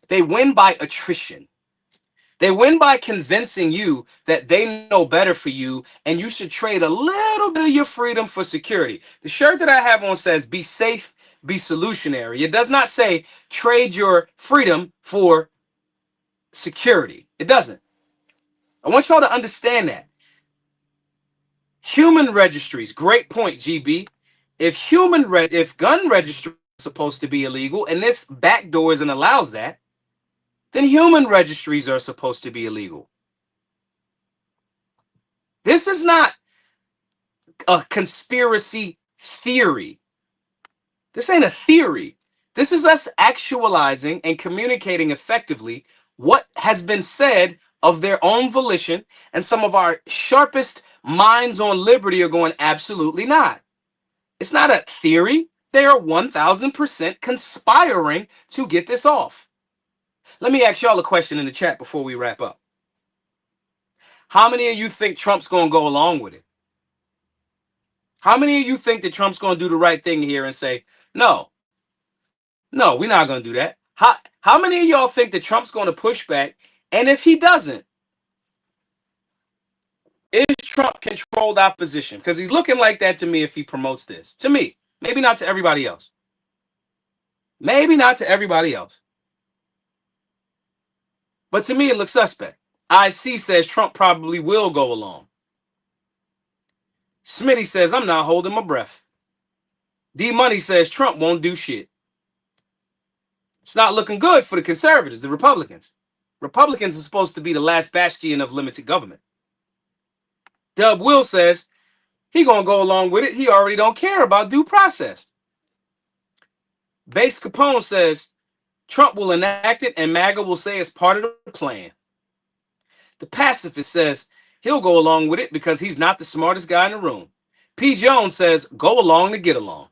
They win by attrition. They win by convincing you that they know better for you and you should trade a little bit of your freedom for security. The shirt that I have on says, be safe, be solutionary. It does not say trade your freedom for security. It doesn't. I want y'all to understand that. Human registries, great point, GB. If gun registry is supposed to be illegal and this backdoors and allows that, then human registries are supposed to be illegal. This is not a conspiracy theory. This ain't a theory. This is us actualizing and communicating effectively what has been said of their own volition, and some of our sharpest minds on liberty are going, absolutely not. It's not a theory. They are 1000% conspiring to get this off. Let me ask y'all a question in the chat before we wrap up. How many of you think Trump's going to go along with it? How many of you think that Trump's going to do the right thing here and say, no, we're not going to do that? How many of y'all think that Trump's going to push back? And if he doesn't, is Trump controlled opposition? Because he's looking like that to me if he promotes this. To me. Maybe not to everybody else. Maybe not to everybody else. But to me, it looks suspect. IC says Trump probably will go along. Smitty says, I'm not holding my breath. D-Money says Trump won't do shit. It's not looking good for the conservatives, the Republicans. Republicans are supposed to be the last bastion of limited government. Dub Will says he gonna go along with it. He already don't care about due process. Base Capone says Trump will enact it and MAGA will say it's part of the plan. The pacifist says he'll go along with it because he's not the smartest guy in the room. P. Jones says go along to get along.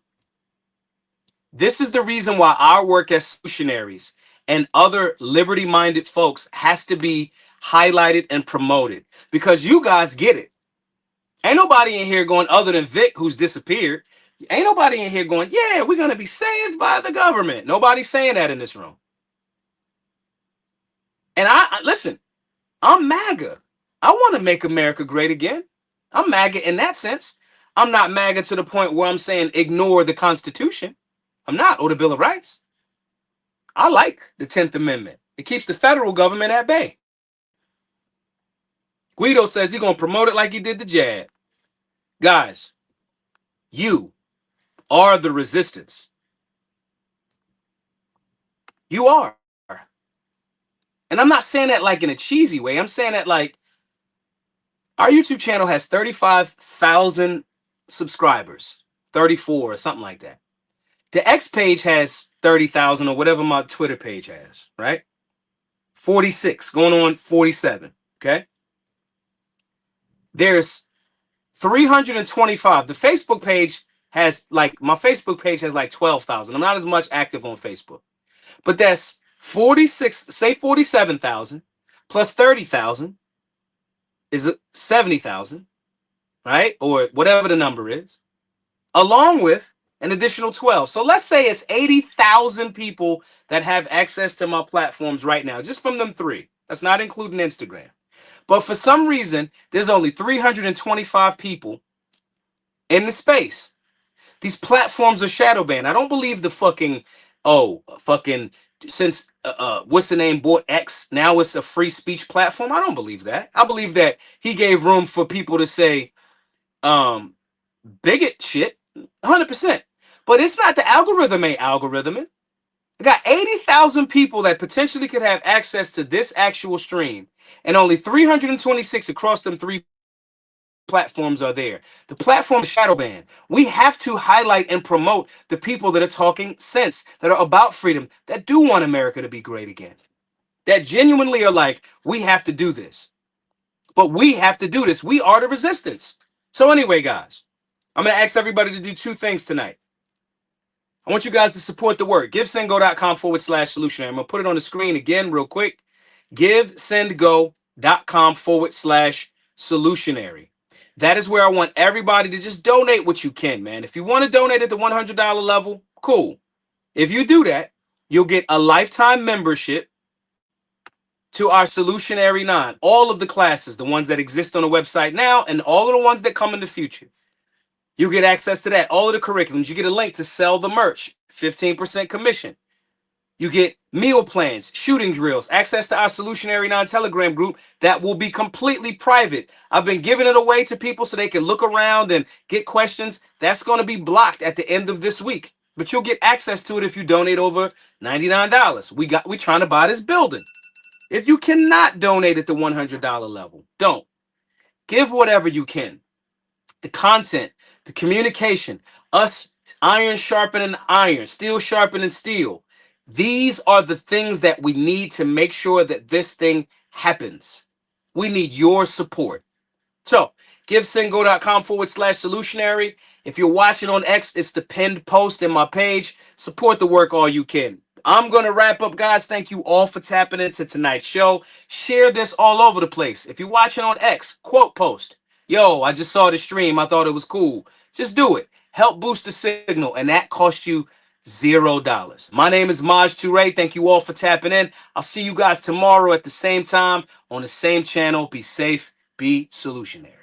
This is the reason why our work as solutionaries and other liberty-minded folks has to be highlighted and promoted, because you guys get it. Ain't nobody in here going, other than Vic, who's disappeared, ain't nobody in here going, yeah, we're going to be saved by the government. Nobody's saying that in this room. And I listen, I'm MAGA. I want to make America great again. I'm MAGA in that sense. I'm not MAGA to the point where I'm saying ignore the Constitution. I'm not, or the Bill of Rights. I like the 10th Amendment. It keeps the federal government at bay. Guido says he's going to promote it like he did the jab. Guys, you are the resistance. You are. And I'm not saying that like in a cheesy way. I'm saying that like our YouTube channel has 35,000 subscribers, 34 or something like that. The X page has 30,000 or whatever my Twitter page has, right? 46, going on 47, okay? There's 325. The Facebook page has like, my Facebook page has like 12,000. I'm not as much active on Facebook. But that's 46, say 47,000 plus 30,000 is 70,000, right? Or whatever the number is, along with an additional 12. So let's say it's 80,000 people that have access to my platforms right now, just from them three. That's not including Instagram. But for some reason, there's only 325 people in the space. These platforms are shadow banned. I don't believe the fucking since what's the name bought X, now it's a free speech platform. I don't believe that. I believe that he gave room for people to say bigot shit 100%. But it's not, the algorithm ain't algorithming. I got 80,000 people that potentially could have access to this actual stream, and only 326 across them three platforms are there. The platform is shadow banned. We have to highlight and promote the people that are talking sense, that are about freedom, that do want America to be great again, that genuinely are like, we have to do this. But we have to do this. We are the resistance. So anyway, guys, I'm going to ask everybody to do two things tonight. I want you guys to support the work. GiveSendGo.com/solutionary. I'm going to put it on the screen again real quick. GiveSendGo.com/solutionary. That is where I want everybody to just donate what you can, man. If you want to donate at the $100 level, cool. If you do that, you'll get a lifetime membership to our Solutionary 9. All of the classes, the ones that exist on the website now and all of the ones that come in the future. You get access to that, all of the curriculums. You get a link to sell the merch, 15% commission. You get meal plans, shooting drills, access to our Solutionary 9 Telegram group that will be completely private. I've been giving it away to people so they can look around and get questions. That's going to be blocked at the end of this week. But you'll get access to it if you donate over $99. We're trying to buy this building. If you cannot donate at the $100 level, don't. Give whatever you can. The content, the communication, us iron sharpening iron, steel sharpening steel. These are the things that we need to make sure that this thing happens. We need your support. So, GiveSendGo.com/solutionary. If you're watching on X, it's the pinned post in my page. Support the work all you can. I'm going to wrap up, guys. Thank you all for tapping into tonight's show. Share this all over the place. If you're watching on X, quote post. Yo, I just saw the stream. I thought it was cool. Just do it. Help boost the signal, and that costs you $0. My name is Maj Toure. Thank you all for tapping in. I'll see you guys tomorrow at the same time on the same channel. Be safe. Be solutionary.